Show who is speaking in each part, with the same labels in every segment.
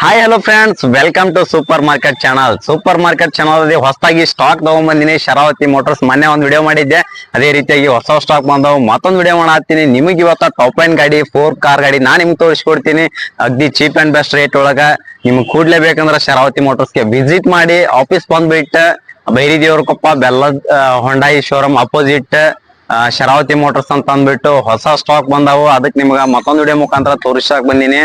Speaker 1: Hi hello friends, welcome to super market channel. Super market channel ಅಲ್ಲಿ ಹೊಸದಾಗಿ stock ತಗೊಂಡ್ಬಂದಿನಿ. Sharavati motors ಮೊನ್ನೆ ಒಂದು video ಮಾಡಿದ್ದೆ. ಅದೇ ರೀತಿಯಾಗಿ ಹೊಸ ಸ್ಟಾಕ್ ಬಂದವು, ಮತ್ತೊಂದು ವಿಡಿಯೋ ಮಾಡತ್ತೀನಿ. ನಿಮಗೆ ಇವತ್ತ ಟಾಪ್ ಲೈನ್ ಗಾಡಿ 4 ಕಾರ್ ಗಾಡಿ ನಾ ನಿಮ್ಗೆ ತೋರಿಸ್ಕೊಡ್ತೀನಿ. ಅಗ್ದಿ ಚೀಪ್ ಅಂಡ್ ಬೆಸ್ಟ್ ರೇಟ್ ಒಳಗ ನಿಮ್ಗೆ ಕೂಡ್ಲೇಬೇಕಂದ್ರೆ ಶರಾವತಿ ಮೋಟರ್ಸ್ಗೆ ವಿಸಿಟ್ ಮಾಡಿ. ಆಫೀಸ್ ಬಂದ್ಬಿಟ್ಟು Bairi Devarakoppa Bellad Hyundai showroom opposite Sharavathi motors ಅಂತ ಅಂದ್ಬಿಟ್ಟು ಹೊಸ ಸ್ಟಾಕ್ ಬಂದಾವು. ಅದಕ್ಕೆ ನಿಮ್ಗ ಮತ್ತೊಂದು ವಿಡಿಯೋ ಮುಖಾಂತರ ತೋರಿಸಕ್ ಬಂದಿನಿ.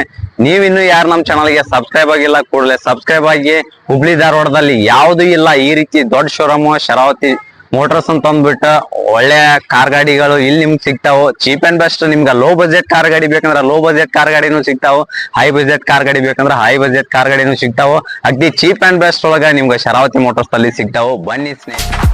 Speaker 1: ನೀವಿನ್ನು ಯಾರು ನಮ್ಮ ಚಾನಲ್ಗೆ ಸಬ್ಸ್ಕ್ರೈಬ್ ಆಗಿಲ್ಲ, ಕೂಡಲೇ ಸಬ್ಸ್ಕ್ರೈಬ್ ಆಗಿ. ಹುಬ್ಳಿ ಧಾರವಾಡದಲ್ಲಿ ಯಾವ್ದು ಇಲ್ಲ ಈ ರೀತಿ ದೊಡ್ಡ ಶೋರೂಮ್ ಶರಾವತಿ ಮೋಟರ್ಸ್ ಅಂತ ಅಂದ್ಬಿಟ್ಟು ಒಳ್ಳೆ ಕಾರ್ ಗಾಡಿಗಳು ಇಲ್ಲಿ ನಿಮ್ಗೆ ಸಿಗ್ತಾವು. Cheap and best. ನಿಮ್ಗೆ ಲೋ ಬಜೆಟ್ ಕಾರ್ ಗಾಡಿ ಬೇಕಂದ್ರೆ ಲೋ ಬಜೆಟ್ ಕಾರ್ ಗಾಡಿನೂ ಸಿಗ್ತಾವು, ಹೈ ಬಜೆಟ್ ಕಾರ್ ಗಾಡಿ ಬೇಕಂದ್ರೆ ಹೈ ಬಜೆಟ್ ಕಾರ್ ಗಾಡಿನೂ ಸಿಗ್ತಾವು. ಅಗ್ದಿ ಚೀಪ್ ಅಂಡ್ ಬೆಸ್ಟ್ ಒಳಗ ನಿಮ್ಗೆ ಶರಾವತಿ ಮೋಟರ್ಸ್ ಅಲ್ಲಿ ಸಿಗ್ತಾವು. ಬನ್ನಿ ಸ್ನೇಹಿತರೆ.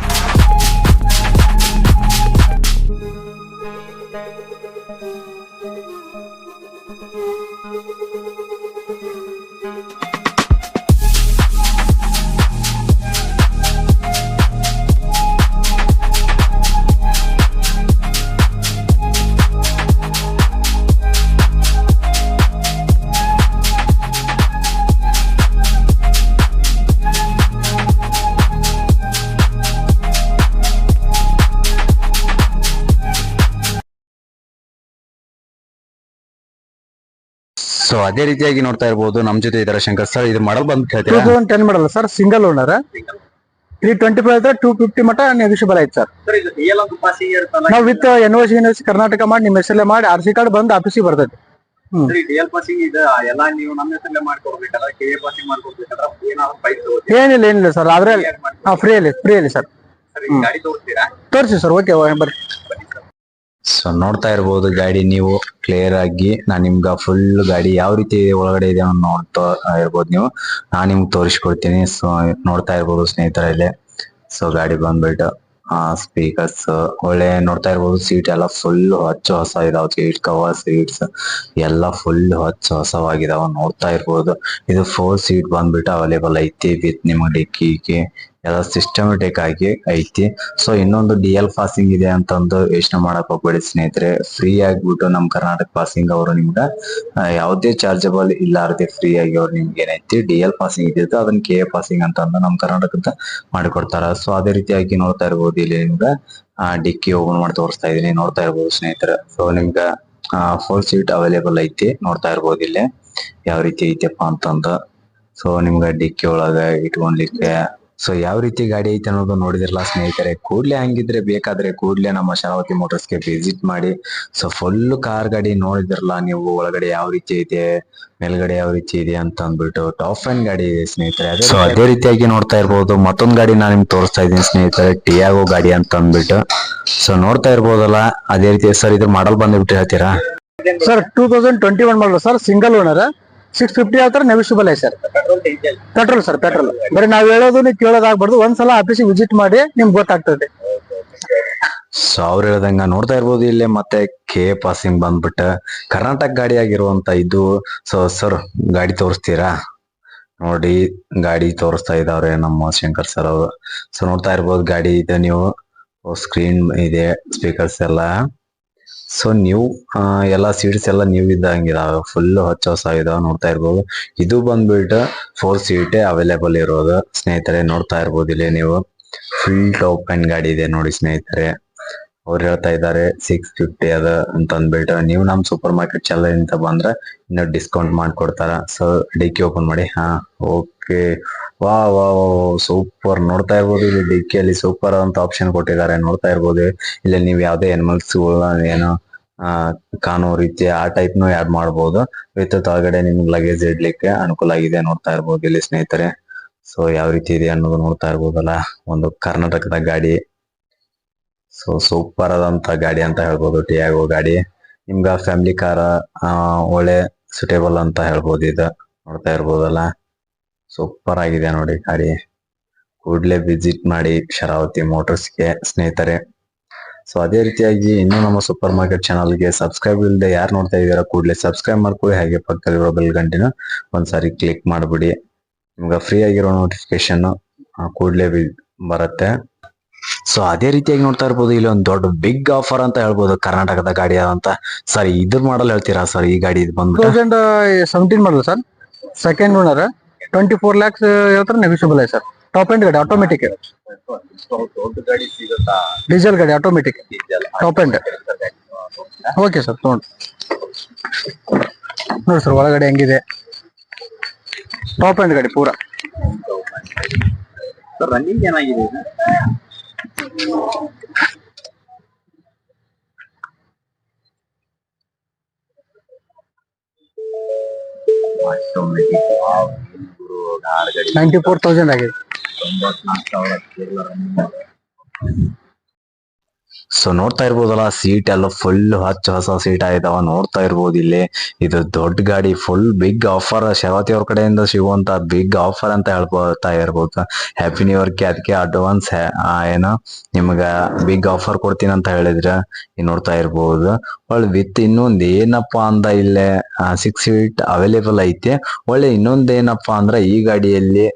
Speaker 1: ಸೊ ಅದೇ ರೀತಿಯಾಗಿ ನೋಡ್ತಾ ಇರಬಹುದು, ನಮ್ ಜೊತೆ ಇದಾರೆ ಶಂಕರ್ ಸರ್. ಇದು ಮಾಡಲ್ ಬಂದ್ ಹೇಳ್ತೀರಾ?
Speaker 2: 2010 ಮಾಡಲ್ಲ ಸರ್, ಸಿಂಗಲ್ ಓನರ್. 325 250 ಮಟ ನೆಗೋಷಿಯಬಲ್ ಆಯ್ತು ಸರ್. ನಾವು ವಿತ್ ಎನ್ಒಸಿ ಕರ್ನಾಟಕ ಮಾಡಿ ನಿಮ್ಮ ಹೆಸರಲ್ಲೇ ಮಾಡಿ RC ಕಾರ್ಡ್ ಬಂದು ಆಫೀಸಿಗೆ ಬರ್ತೈತಿ. ಏನಿಲ್ಲ ಸರ್, ಆದ್ರೆ ಫ್ರೀ ಸರ್. ತೋರಿಸಿ ಸರ್. ಓಕೆ ಬರ್ರಿ.
Speaker 1: ಸೊ ನೋಡ್ತಾ ಇರ್ಬೋದು ಗಾಡಿ ನೀವು ಕ್ಲಿಯರ್ ಆಗಿ. ನಾನ್ ನಿಮ್ಗ ಫುಲ್ ಗಾಡಿ ಯಾವ ರೀತಿ ಒಳಗಡೆ ಇದೆ ನೋಡ್ತಾ ಇರ್ಬೋದು ನೀವು. ನಾನ್ ನಿಮ್ಗೆ ತೋರಿಸ್ಕೊಡ್ತೀನಿ. ಸೊ ನೋಡ್ತಾ ಇರ್ಬೋದು ಸ್ನೇಹಿತರಲ್ಲಿ. ಸೊ ಗಾಡಿ ಬಂದ್ಬಿಟ್ಟು ಸ್ಪೀಕರ್ಸ್ ಒಳ್ಳೆ ನೋಡ್ತಾ ಇರ್ಬೋದು. ಸೀಟ್ ಎಲ್ಲ ಫುಲ್ ಹಚ್ಚ ಹೊಸ ಇದಾವ. ಸೀಟ್ ಕವರ್ ಸೀಟ್ಸ್ ಎಲ್ಲ ಫುಲ್ ಹಚ್ಚ ಹೊಸವಾಗಿದಾವ. ನೋಡ್ತಾ ಇರ್ಬೋದು. ಇದು 4 ಸೀಟ್ ಬಂದ್ಬಿಟ್ಟು ಅವೈಲೇಬಲ್ ಐತಿ ವಿತ್ ನಿಮ್ಮ ಡಿಕ್ಕಿ ಎಲ್ಲ ಸಿಸ್ಟಮೆಟಿಕ್ ಆಗಿ ಐತಿ. ಸೊ ಇನ್ನೊಂದು DL ಪಾಸಿಂಗ್ ಇದೆ ಅಂತಂದು ಯೋಚನೆ ಮಾಡಕ್ ಹೋಗ್ಬೇಡಿ ಸ್ನೇಹಿತರೆ. ಫ್ರೀ ಆಗ್ಬಿಟ್ಟು ನಮ್ ಕರ್ನಾಟಕ ಪಾಸಿಂಗ್ ಅವರು ನಿಮ್ಗ ಯಾವುದೇ ಚಾರ್ಜಬಲ್ ಇಲ್ಲಾರದೆ ಫ್ರೀ ಆಗಿ ಅವ್ರು ನಿಮ್ಗೆ ಏನೈತಿ DL ಪಾಸಿಂಗ್ ಇದ್ದಿತ್ತು ಅದನ್ನ KA ಪಾಸಿಂಗ್ ಅಂತಂದು ನಮ್ ಕರ್ನಾಟಕದ ಮಾಡಿಕೊಡ್ತಾರ. ಸೊ ಅದೇ ರೀತಿಯಾಗಿ ನೋಡ್ತಾ ಇರ್ಬೋದು. ಇಲ್ಲಿ ನಿಮ್ಗ ಡಿಕ್ಕಿ ಓಪನ್ ಮಾಡಿ ತೋರಿಸ್ತಾ ಇದೀನಿ. ನೋಡ್ತಾ ಇರ್ಬೋದು ಸ್ನೇಹಿತರೆ. ಸೊ ನಿಮ್ಗ 4 ಸೀಟ್ ಅವೈಲೇಬಲ್ ಐತಿ. ನೋಡ್ತಾ ಇರ್ಬೋದು ಇಲ್ಲಿ ಯಾವ ರೀತಿ ಐತಿಪ್ಪ ಅಂತಂದ. ಸೊ ನಿಮ್ಗ ಡಿಕ್ಕಿ ಒಳಗ ಇಟ್ಕೊಂಡ್ಲಿಕ್ಕೆ ಸೊ ಯಾವ ರೀತಿ ಗಾಡಿ ಐತೆ ಅನ್ನೋದು ನೋಡಿದಿರಲ್ಲ ಸ್ನೇಹಿತರೆ. ಕೂಡ್ಲೆ ಹಂಗಿದ್ರೆ ಬೇಕಾದ್ರೆ ಕೂಡ್ಲೆ ನಮ್ಮ ಶರಾವತಿ ಮೋಟರ್ಸ್ಗೆ ವಿಸಿಟ್ ಮಾಡಿ. ಸೊ ಫುಲ್ ಕಾರ್ ಗಾಡಿ ನೋಡಿದಿರಲ್ಲ ನೀವು. ಒಳಗಡೆ ಯಾವ ರೀತಿ ಇದೆ, ಮೇಲ್ಗಡೆ ಯಾವ ರೀತಿ ಇದೆ ಅಂತ ಅಂದ್ಬಿಟ್ಟು ಟಾಪ್ ಅಂಡ್ ಗಾಡಿ ಇದೆ ಸ್ನೇಹಿತರೆ. ಸೊ ಅದೇ ರೀತಿಯಾಗಿ ನೋಡ್ತಾ ಇರ್ಬೋದು. ಮತ್ತೊಂದ್ ಗಾಡಿ ನಾನು ನಿಮ್ಗೆ ತೋರಿಸ್ತಾ ಇದ್ದೀನಿ ಸ್ನೇಹಿತರೆ, ಟಿಯಾಗೋ ಗಾಡಿ ಅಂತ ಅಂದ್ಬಿಟ್ಟು. ಸೊ ನೋಡ್ತಾ ಇರ್ಬೋದಲ್ಲ. ಅದೇ ರೀತಿ ಸರ್ ಇದು ಮಾಡಲ್ ಬಂದ್ಬಿಟ್ಟು ಹೇಳ್ತೀರಾ?
Speaker 2: Sir 2021 model sir, single owner. 650 ಆತರ ನೆಗೋಷಿಯಬಲ್ ಐತೆ ಸರ್. Petrol sir, petrol. ಬರೀ ನಾವ್ ಹೇಳೋದು ನೀವು ಕೇಳೋದಾಗ್ಬಾರ್ದು. ಒಂದ್ಸಲ ಆಫೀಸಿಗೆ ವಿಸಿಟ್ ಮಾಡಿ ನಿಮ್ಗೆ ಗೊತ್ತಾಗ್ತದೆ.
Speaker 1: ಸೊ ಅವ್ರು ಹೇಳ್ದಂಗ ನೋಡ್ತಾ ಇರ್ಬೋದು. ಇಲ್ಲಿ ಮತ್ತೆ KA ಪಾಸಿಂಗ್ ಬಂದ್ಬಿಟ್ಟು ಕರ್ನಾಟಕ ಗಾಡಿ ಆಗಿರುವಂತ ಇದು. ಸೊ ಸರ್ ಗಾಡಿ ತೋರಿಸ್ತೀರಾ? ನೋಡಿ ಗಾಡಿ ತೋರಿಸ್ತಾ ಇದಾವ್ರೆ ನಮ್ಮ ಶಂಕರ್ ಸರ್ ಅವರು. ಸೊ ನೋಡ್ತಾ ಇರ್ಬೋದು ಗಾಡಿ ಇದೆ ನೀವು. ಸ್ಕ್ರೀನ್ ಇದೆ, ಸ್ಪೀಕರ್ಸ್ ಎಲ್ಲ. ಸೊ ನೀವು ಎಲ್ಲಾ ಸೀಟ್ಸ್ ಎಲ್ಲ ನೀವು ಇದ್ದಂಗಿದಾವೆ. ಫುಲ್ ಹಚ್ಚ ಹೊಸ ಇದಾವ. ನೋಡ್ತಾ ಇರ್ಬೋದು. ಇದು ಬಂದ್ಬಿಟ್ಟು 4 ಸೀಟೇ ಅವೈಲೇಬಲ್ ಇರೋದು ಸ್ನೇಹಿತರೆ. ನೋಡ್ತಾ ಇರ್ಬೋದು ಇಲ್ಲಿ ನೀವು. ಫುಲ್ ಟಾಪ್ ಅಂಡ್ ಗಾಡಿ ಇದೆ ನೋಡಿ ಸ್ನೇಹಿತರೆ. ಅವ್ರು ಹೇಳ್ತಾ ಇದ್ದಾರೆ 650 ಅದ ಅಂತ ಅಂದ್ಬಿಟ್ಟು. ನೀವು ನಮ್ ಸೂಪರ್ ಮಾರ್ಕೆಟ್ ಚಾನಲ್ ಅಂತ ಬಂದ್ರೆ ಇನ್ನು ಡಿಸ್ಕೌಂಟ್ ಮಾಡ್ಕೊಡ್ತಾರ. ಸೊ ಡಿಕ್ಕಿ ಓಪನ್ ಮಾಡಿ. ಓಕೆ. ವಾ ವಾ ಸೂಪರ್. ನೋಡ್ತಾ ಇರ್ಬೋದು ಇಲ್ಲಿ ಡಿಕ್ಕಿಯಲ್ಲಿ ಸೂಪರ್ ಅಂತ ಆಪ್ಷನ್ ಕೊಟ್ಟಿದ್ದಾರೆ. ನೋಡ್ತಾ ಇರ್ಬೋದು ಇಲ್ಲಿ ನೀವು ಯಾವ್ದೇ ಅನಿಮಲ್ಸ್ ಏನೋ ಕಾಣೋ ರೀತಿ ಆ ಟೈಪ್ ನು ಆಡ್ ಮಾಡ್ಬೋದು. ವಿತ್ ಒಳಗಡೆ ನಿಮ್ಗೆ ಲಗೇಜ್ ಇಡ್ಲಿಕ್ಕೆ ಅನುಕೂಲ ಆಗಿದೆ. ನೋಡ್ತಾ ಇರ್ಬೋದು ಇಲ್ಲಿ ಸ್ನೇಹಿತರೆ. ಸೊ ಯಾವ ರೀತಿ ಇದೆ ಅನ್ನೋದು ನೋಡ್ತಾ ಇರ್ಬೋದಲ್ಲ. ಒಂದು ಕರ್ನಾಟಕದ ಗಾಡಿ. ಸೊ ಸೂಪರ್ ಆದಂತ ಗಾಡಿ ಅಂತ ಹೇಳ್ಬೋದು ಟಿಯಾಗೋ ಗಾಡಿ. ನಿಮ್ಗ ಫ್ಯಾಮಿಲಿ ಕಾರ ಒಳ್ಳೆ ಸುಟೇಬಲ್ ಅಂತ ಹೇಳ್ಬೋದು ಇದು. ನೋಡ್ತಾ ಇರ್ಬೋದಲ್ಲ. ಸೂಪರ್ ಆಗಿದೆ ನೋಡಿ ಗಾಡಿ. ಕೂಡ್ಲೆ ವಿಸಿಟ್ ಮಾಡಿ ಶರಾವತಿ ಮೋಟರ್ಸ್ಗೆ ಸ್ನೇಹಿತರೆ. ಸೊ ಅದೇ ರೀತಿಯಾಗಿ ಇನ್ನು ನಮ್ಮ ಸೂಪರ್ ಮಾರ್ಕೆಟ್ ಚಾನಲ್ಗೆ ಸಬ್ಸ್ಕ್ರೈಬ್ ಇಲ್ಲದೆ ಯಾರು ನೋಡ್ತಾ ಇದ್ದೀರಾ ಕೂಡಲೇ ಸಬ್ಸ್ಕ್ರೈಬ್ ಮಾಡ್ಕೊಳ್ಳಿ. ಹಾಗೆ ಪಕ್ಕದಲ್ಲಿರೋ ಬೆಲ್ ಗಂಟೆನ ಒಂದ್ಸಾರಿ ಕ್ಲಿಕ್ ಮಾಡ್ಬಿಡಿ. ನಿಮ್ಗೆ ಫ್ರೀ ಆಗಿರೋ ನೋಟಿಫಿಕೇಶನ್ ಕೂಡಲೇ ಬರುತ್ತೆ. ಸೊ ಅದೇ ರೀತಿಯಾಗಿ ನೋಡ್ತಾ ಇರ್ಬೋದು. ಇಲ್ಲಿ ಒಂದು ದೊಡ್ಡ ಬಿಗ್ ಆಫರ್ ಅಂತ ಹೇಳ್ಬೋದು ಕರ್ನಾಟಕದ ಗಾಡಿ ಅಂತ. ಸರ್ ಇದ್ರ ಮಾಡಲ್ ಹೇಳ್ತೀರಾ ಸರ್? ಈ ಗಾಡಿ ಬಂದ್ಬಿಟ್ಟು
Speaker 2: 2017 model sir. Second owner 24 lakhs ಹೇಳ್ತಾರೆ, ನೆಗೋಷಿಯಬಲ್ ಐತೆ ಸರ್. ಟಾಪ್ ಎಂಡ್ ಗಾಡಿ ಆಟೋಮೆಟಿಕ್,
Speaker 1: ದೊಡ್ಡ ಗಾಡಿ ಸಿಗುತ್ತಾ?
Speaker 2: ಡೀಸೆಲ್ ಗಾಡಿ automatic top end. Okay sir, ತಗೊಂಡು ನೋಡಿ ಸರ್ ಒಳಗಡೆ ಹೆಂಗಿದೆ. ಟಾಪ್ ಎಂಡ್ ಗಾಡಿ ಪೂರಾ
Speaker 1: ರನ್ನಿಂಗ್ ಏನಾಗಿದೆ? ಆಟೋಮೆಟಿಕ್
Speaker 2: 94,000 ಆಗಿದೆ.
Speaker 1: ಸೊ ನೋಡ್ತಾ ಇರ್ಬೋದಲ್ಲ, ಸೀಟ್ ಎಲ್ಲ ಫುಲ್ ಹಚ್ಚ ಹೊಸ ಸೀಟ್ ಆಯ್ತಾವ. ನೋಡ್ತಾ ಇರ್ಬೋದು ಇಲ್ಲಿ. ಇದು ದೊಡ್ಡ ಗಾಡಿ, ಫುಲ್ ಬಿಗ್ ಆಫರ್, ಶರಾವತಿ ಅವ್ರ ಕಡೆಯಿಂದ ಸಿಗುವಂತ ಬಿಗ್ ಆಫರ್ ಅಂತ ಹೇಳ್ಬೋತಾ ಇರ್ಬೋದು. ಹ್ಯಾಪಿ ನ್ಯೂ ಇಯರ್ಗೆ ಅದಕ್ಕೆ ಅಡ್ವಾನ್ಸ್ ಏನೋ ನಿಮ್ಗ ಬಿಗ್ ಆಫರ್ ಕೊಡ್ತೀನಿ ಅಂತ ಹೇಳಿದ್ರ ನೋಡ್ತಾ ಇರ್ಬೋದು. ಒಳ್ಳೆ ವಿತ್ ಇನ್ನೊಂದ್ ಏನಪ್ಪಾ ಅಂದ ಇಲ್ಲೇ 6 ಸೀಟ್ ಅವೈಲೇಬಲ್ ಐತೆ. ಒಳ್ಳೆ ಇನ್ನೊಂದ್ ಏನಪ್ಪಾ ಅಂದ್ರ ಈ ಗಾಡಿಯಲ್ಲಿ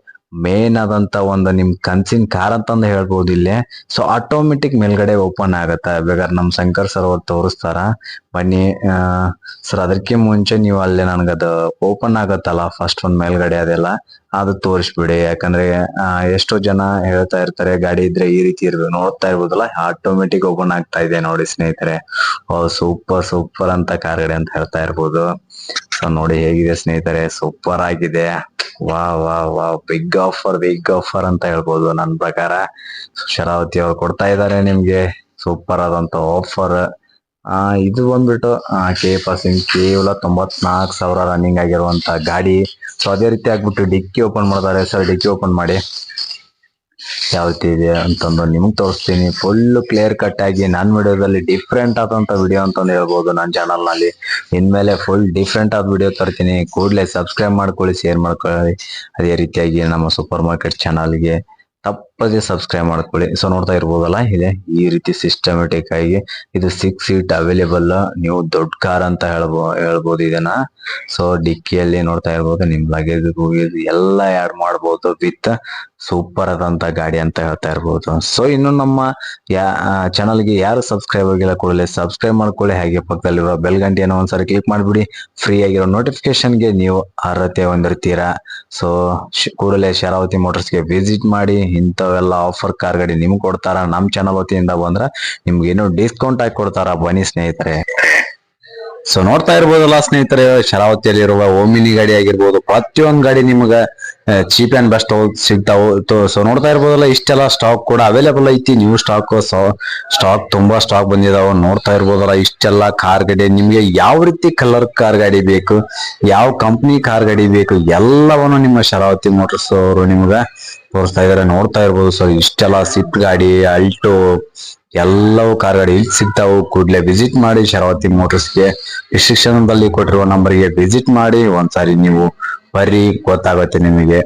Speaker 1: ಮೇನ್ ಆದಂತ ಒಂದು ನಿಮ್ ಕನ್ಸಿನ್ ಕಾರ್ ಅಂತಂದು ಹೇಳ್ಬೋದು ಇಲ್ಲಿ. ಸೊ ಆಟೋಮೆಟಿಕ್ ಮೇಲ್ಗಡೆ ಓಪನ್ ಆಗತ್ತ. ಬೇಕಾದ್ರೆ ನಮ್ ಶಂಕರ್ ಸರ್ ಅವ್ರು ತೋರಿಸ್ತಾರ, ಬನ್ನಿ ಸರ್. ಅದಕ್ಕೆ ಮುಂಚೆ ನೀವು ಅಲ್ಲೇ ನನ್ಗದು ಓಪನ್ ಆಗತ್ತಲ್ಲ ಫಸ್ಟ್ ಒಂದ್ ಮೇಲ್ಗಡೆ ಅದೆಲ್ಲ ಅದು ತೋರಿಸ್ಬಿಡಿ. ಯಾಕಂದ್ರೆ ಎಷ್ಟೋ ಜನ ಹೇಳ್ತಾ ಇರ್ತಾರೆ ಗಾಡಿ ಇದ್ರೆ ಈ ರೀತಿ ಇರ್ಬೇಕು. ನೋಡ್ತಾ ಇರ್ಬೋದಲ್ಲ, ಆಟೋಮೆಟಿಕ್ ಓಪನ್ ಆಗ್ತಾ ಇದೆ ನೋಡಿ ಸ್ನೇಹಿತರೆ. ಸೂಪರ್ ಸೂಪರ್ ಅಂತ ಕಾರ್ ಗಾಡಿ ಅಂತ ಹೇಳ್ತಾ ಇರ್ಬೋದು. ಸೊ ನೋಡಿ ಹೇಗಿದೆ ಸ್ನೇಹಿತರೆ, ಸೂಪರ್ ಆಗಿದೆ. ವಾ ವಾ ವಾ, ಬಿಗ್ ಆಫರ್ ಅಂತ ಹೇಳ್ಬೋದು ನನ್ನ ಪ್ರಕಾರ. ಶರಾವತಿ ಅವ್ರು ಕೊಡ್ತಾ ಇದ್ದಾರೆ ನಿಮ್ಗೆ ಸೂಪರ್ ಆದಂತ ಆಫರ್. ಇದು ಬಂದ್ಬಿಟ್ಟು ಕೆ ಪಾಸಿಂಗ್ ಕೇವಲ 94,000 ರನ್ನಿಂಗ್ ಆಗಿರುವಂತ ಗಾಡಿ. ಸೊ ಅದೇ ರೀತಿ ಆಗ್ಬಿಟ್ಟು ಡಿಕ್ಕಿ ಓಪನ್ ಮಾಡ್ತಾರೆ. ಸರ್ ಡಿಕ್ಕಿ ಓಪನ್ ಮಾಡಿ ಯಾವ ರೀತಿ ಇದೆ ಅಂತಂದು ನಿಮ್ಗೆ ತೋರಿಸ್ತೀನಿ. ಫುಲ್ ಕ್ಲಿಯರ್ ಕಟ್ ಆಗಿ ನನ್ನ ವಿಡಿಯೋದಲ್ಲಿ ಡಿಫ್ರೆಂಟ್ ಆದಂತ ವಿಡಿಯೋ ಅಂತಂದು ಹೇಳ್ಬೋದು. ನನ್ನ ಚಾನಲ್ ನಲ್ಲಿ ಇನ್ಮೇಲೆ ಫುಲ್ ಡಿಫ್ರೆಂಟ್ ಆದ ವಿಡಿಯೋ ತರ್ತೀನಿ. ಕೂಡಲೇ ಸಬ್ಸ್ಕ್ರೈಬ್ ಮಾಡ್ಕೊಳ್ಳಿ, ಶೇರ್ ಮಾಡ್ಕೊಳ್ಳಿ. ಅದೇ ರೀತಿಯಾಗಿ ನಮ್ಮ ಸೂಪರ್ ಮಾರ್ಕೆಟ್ ಚಾನಲ್ಗೆ ತಪ್ಪದೆ ಸಬ್ಸ್ಕ್ರೈಬ್ ಮಾಡ್ಕೊಳ್ಳಿ. ಸೊ ನೋಡ್ತಾ ಇರ್ಬೋದಲ್ಲ, ಇದೆ ಈ ರೀತಿ ಸಿಸ್ಟಮೆಟಿಕ್ ಆಗಿ. ಇದು 6 ಸೀಟ್ ಅವೈಲೇಬಲ್. ನೀವು ದೊಡ್ಡ ಕಾರ್ ಅಂತ ಹೇಳ್ಬೋದು ಇದನ್ನ. ಸೊ ಡಿಕ್ಕಿಯಲ್ಲಿ ನೋಡ್ತಾ ಇರ್ಬೋದು, ನಿಮ್ ಲಗೇಜ್ ಎಲ್ಲ ಆಡ್ ಮಾಡ್ಬೋದು ವಿತ್ ಸೂಪರ್ ಆದಂತ ಗಾಡಿ ಅಂತ ಹೇಳ್ತಾ ಇರ್ಬೋದು. ಸೊ ಇನ್ನು ನಮ್ಮ ಚಾನಲ್ಗೆ ಯಾರು ಸಬ್ಸ್ಕ್ರೈಬ್ ಆಗಿಲ್ಲ ಕೂಡಲೇ ಸಬ್ಸ್ಕ್ರೈಬ್ ಮಾಡ್ಕೊಳ್ಳಿ. ಹಾಗೆ ಪಕ್ಕದಲ್ಲಿರೋ ಬೆಲ್ ಗಂಟೆಯನ್ನು ಒಂದ್ಸರಿ ಕ್ಲಿಕ್ ಮಾಡ್ಬಿಡಿ. ಫ್ರೀ ಆಗಿರೋ ನೋಟಿಫಿಕೇಶನ್ಗೆ ನೀವು ಅರ್ಹತೆ ಹೊಂದಿರ್ತೀರಾ. ಸೊ ಕೂಡಲೇ ಶರಾವತಿ ಮೋಟರ್ಸ್ಗೆ ವಿಸಿಟ್ ಮಾಡಿ. ಇಂಥವೆಲ್ಲ ಆಫರ್ ಕಾರ್ ಗಾಡಿ ನಿಮ್ಗೆ ಕೊಡ್ತಾರ. ನಮ್ ಚಾನಲ್ ವತಿಯಿಂದ ಬಂದ್ರ ನಿಮ್ಗೆ ಏನೋ ಡಿಸ್ಕೌಂಟ್ ಆಗಿ ಕೊಡ್ತಾರ. ಬನ್ನಿ ಸ್ನೇಹಿತರೆ. ಸೊ ನೋಡ್ತಾ ಇರ್ಬೋದಲ್ಲ ಸ್ನೇಹಿತರೆ, ಶರಾವತಿಯಲ್ಲಿರುವ ಓಮಿನಿ ಗಾಡಿ ಆಗಿರ್ಬೋದು, ಪ್ರತಿಯೊಂದ್ ಗಾಡಿ ನಿಮ್ಗ ಚೀಪ್ ಅಂಡ್ ಬೆಸ್ಟ್ ಸಿಗ್ತಾವು. ಸೊ ನೋಡ್ತಾ ಇರ್ಬೋದಲ್ಲ, ಇಷ್ಟೆಲ್ಲ ಸ್ಟಾಕ್ ಕೂಡ ಅವೈಲೇಬಲ್ ಐತಿ. ನ್ಯೂ ಸ್ಟಾಕ್ ತುಂಬಾ ಸ್ಟಾಕ್ ಬಂದಿದಾವ. ನೋಡ್ತಾ ಇರ್ಬೋದಲ್ಲ, ಇಷ್ಟೆಲ್ಲ ಕಾರ್ ಗಾಡಿ ನಿಮ್ಗೆ ಯಾವ ರೀತಿ ಕಲರ್ ಕಾರ್ ಗಾಡಿ ಬೇಕು, ಯಾವ ಕಂಪ್ನಿ ಕಾರ್ ಗಾಡಿ ಬೇಕು, ಎಲ್ಲವನ್ನು ನಿಮ್ಮ ಶರಾವತಿ ಮೋಟರ್ಸ್ ಅವರು ನಿಮ್ಗ ತೋರಿಸ್ತಾ ಇದಾರೆ. ನೋಡ್ತಾ ಇರ್ಬೋದು. ಸೊ ಇಷ್ಟೆಲ್ಲ ಸ್ವಿಫ್ಟ್ ಗಾಡಿ, ಅಲ್ಟೋ ಎಲ್ಲವೂ ಕಾರ್ ಗಾಡಿ ಇಲ್ಲಿ ಸಿಗ್ತಾವು. ಕೂಡಲೇ ವಿಸಿಟ್ ಮಾಡಿ ಶರಾವತಿ ಮೋಟರ್ಸ್ಗೆ. ಡಿಸ್ಕ್ರಿಪ್ಷನ್ ಬಲ್ಲಿ ಕೊಟ್ಟಿರುವ ನಂಬರ್ಗೆ ವಿಸಿಟ್ ಮಾಡಿ ಒಂದ್ಸಾರಿ ನೀವು ಬರ್ರಿ, ಗೊತ್ತಾಗುತ್ತೆ ನಿಮಗೆ.